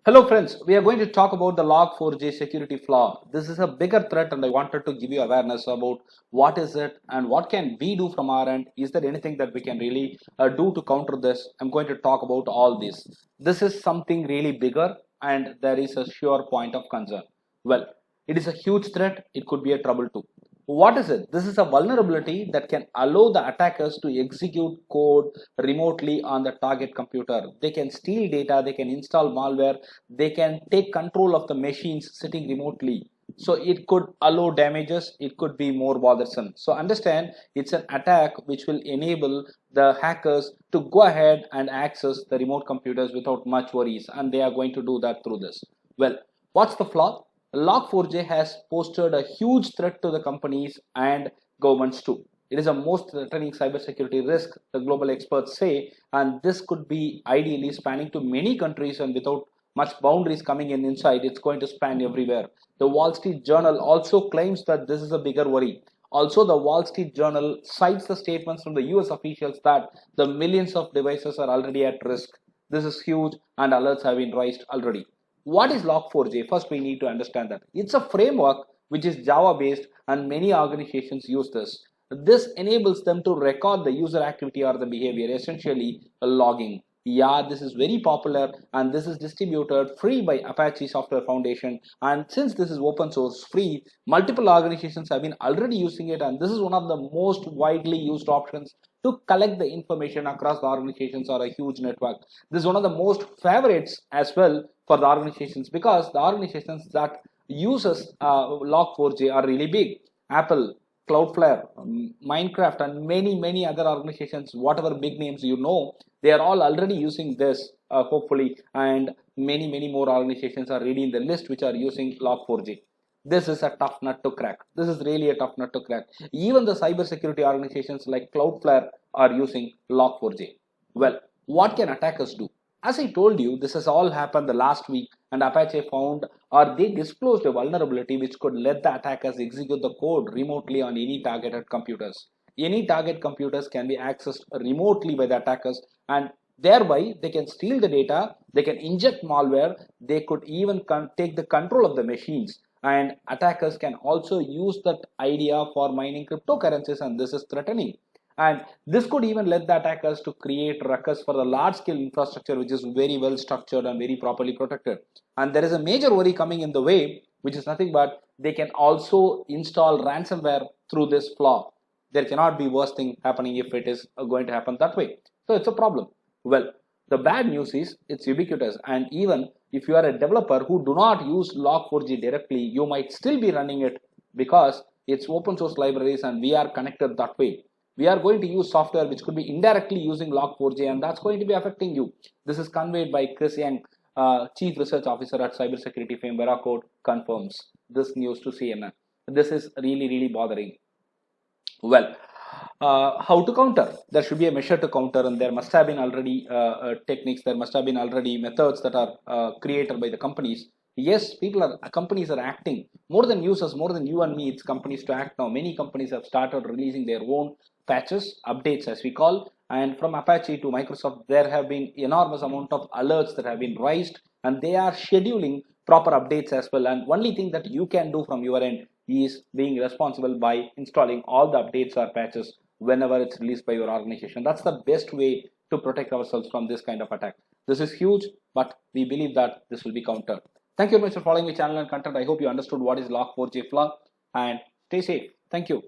Hello friends, we are going to talk about the Log4j security flaw. This is a bigger threat and I wanted to give you awareness about what is it and what can we do from our end. Is there anything that we can really do to counter this? I'm going to talk about all this. This is something really bigger and there is a sure point of concern. Well, it is a huge threat. It could be a trouble too. What is it? This is a vulnerability that can allow the attackers to execute code remotely on the target computer. They can steal data, they can install malware, they can take control of the machines sitting remotely. So it could allow damages, it could be more bothersome. So understand, it's an attack which will enable the hackers to go ahead and access the remote computers without much worries, and they are going to do that through this. Well, what's the flaw? Log4j has posted a huge threat to the companies and governments too. It is a most threatening cybersecurity risk, the global experts say, and this could be ideally spanning to many countries, and without much boundaries coming in inside, it's going to span everywhere. The Wall Street Journal also claims that this is a bigger worry. Also, the Wall Street Journal cites the statements from the US officials that the millions of devices are already at risk. This is huge and alerts have been raised already. What is Log4j? First, we need to understand that it's a framework which is Java based and many organizations use this. This enables them to record the user activity or the behavior, essentially logging. Yeah, this is very popular and this is distributed free by Apache Software Foundation. And since this is open source free, multiple organizations have been already using it, and this is one of the most widely used options to collect the information across the organizations or a huge network. This is one of the most favorites as well for the organizations because the organizations that uses Log4j are really big. Apple, Cloudflare, Minecraft, and many other organizations, whatever big names you know, they are all already using this hopefully, and many more organizations are already in the list which are using Log4j. This is a tough nut to crack. This is really a tough nut to crack. Even the cybersecurity organizations like Cloudflare are using Log4j. Well, what can attackers do? As I told you, this has all happened the last week, and Apache found or they disclosed a vulnerability which could let the attackers execute the code remotely on any targeted computers. Any target computers can be accessed remotely by the attackers, and thereby they can steal the data, they can inject malware, they could even take the control of the machines, and attackers can also use that idea for mining cryptocurrencies, and this is threatening. And this could even let the attackers to create ruckus for the large scale infrastructure which is very well structured and very properly protected. And there is a major worry coming in the way, which is nothing but they can also install ransomware through this flaw. There cannot be worse thing happening if it is going to happen that way. So it's a problem. Well, the bad news is it's ubiquitous, and even if you are a developer who do not use Log4j directly, you might still be running it because it's open source libraries and we are connected that way. We are going to use software which could be indirectly using Log4j, and that's going to be affecting you. This is conveyed by Chris Young, Chief Research Officer at cybersecurity firm Veracode, confirms this news to CNN. This is really bothering. Well, how to counter? There should be a measure to counter, and there must have been already techniques, there must have been already methods that are created by the companies. Yes, companies are acting more than users, more than you and me. It's companies to act now. Many companies have started releasing their own patches, updates as we call, and from Apache to Microsoft, there have been enormous amount of alerts that have been raised, and they are scheduling proper updates as well. And only thing that you can do from your end is being responsible by installing all the updates or patches whenever it's released by your organization. That's the best way to protect ourselves from this kind of attack. This is huge, but we believe that this will be countered. Thank you very much for following my channel and content. I hope you understood what is Log4j Flaw, and stay safe. Thank you.